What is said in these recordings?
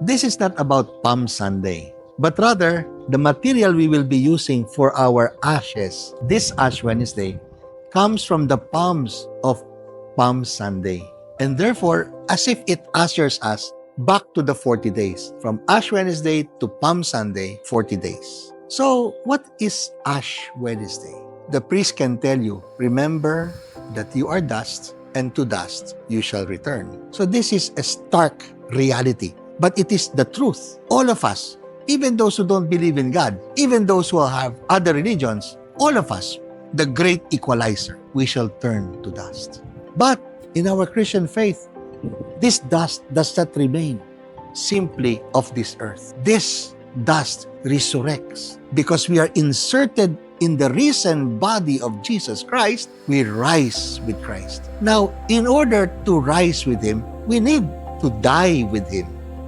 this is not about Palm Sunday, but rather the material we will be using for our ashes this Ash Wednesday comes from the palms of Palm Sunday. And therefore, as if it ushers us back to the 40 days. From Ash Wednesday to Palm Sunday, 40 days. So, what is Ash Wednesday? The priest can tell you, remember that you are dust, and to dust you shall return. So this is a stark reality, but it is the truth. All of us, even those who don't believe in God, even those who have other religions, all of us, the great equalizer, we shall turn to dust. But in our Christian faith, this dust does not remain simply of this earth. This dust resurrects because we are inserted in the risen body of Jesus Christ. We rise with Christ. Now, in order to rise with Him, we need to die with Him.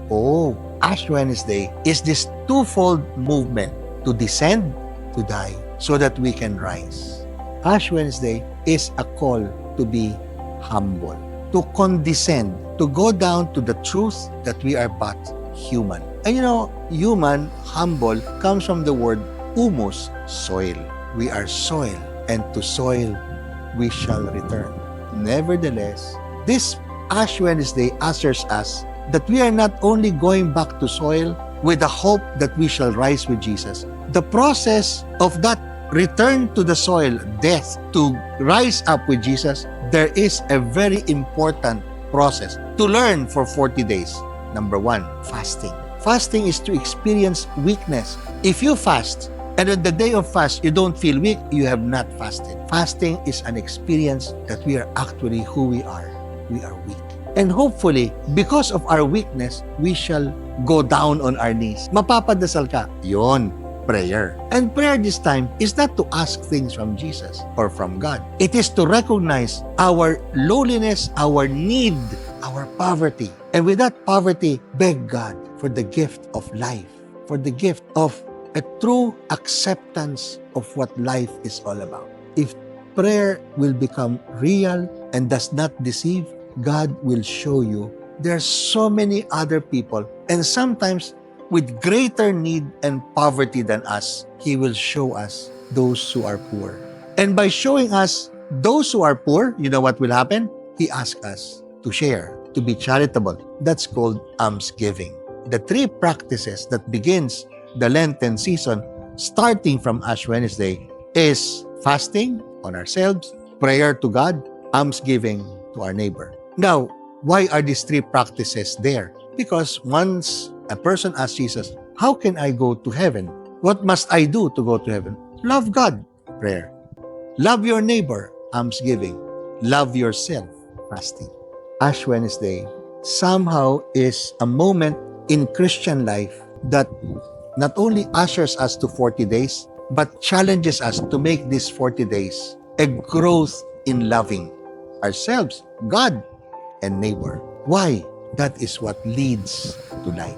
Oh, Ash Wednesday is this twofold movement: to descend, to die, so that we can rise. Ash Wednesday is a call to be humble, to condescend, to go down to the truth that we are but human. And you know, human, humble, comes from the word humus, soil. We are soil, and to soil we shall return. Nevertheless, this Ash Wednesday assures us that we are not only going back to soil with the hope that we shall rise with Jesus. The process of that return to the soil, death, to rise up with Jesus, there is a very important process to learn for 40 days. Number one, fasting. Fasting is to experience weakness. If you fast, and on the day of fast, you don't feel weak, you have not fasted. Fasting is an experience that we are actually who we are. We are weak. And hopefully, because of our weakness, we shall go down on our knees. Mapapadasal ka. Yon, prayer. And prayer this time is not to ask things from Jesus or from God. It is to recognize our lowliness, our need, our poverty. And with that poverty, beg God for the gift of life, for the gift of a true acceptance of what life is all about. If prayer will become real and does not deceive, God will show you there are so many other people, and sometimes with greater need and poverty than us. He will show us those who are poor. And by showing us those who are poor, you know what will happen? He asks us to share, to be charitable. That's called almsgiving. The three practices that begins the Lenten season, starting from Ash Wednesday, is fasting on ourselves, prayer to God, almsgiving to our neighbor. Now, why are these three practices there? Because once a person asks Jesus, how can I go to heaven? What must I do to go to heaven? Love God, prayer. Love your neighbor, almsgiving. Love yourself, fasting. Ash Wednesday somehow is a moment in Christian life that not only ushers us to 40 days, but challenges us to make these 40 days a growth in loving ourselves, God, and neighbor. Why? That is what leads to life.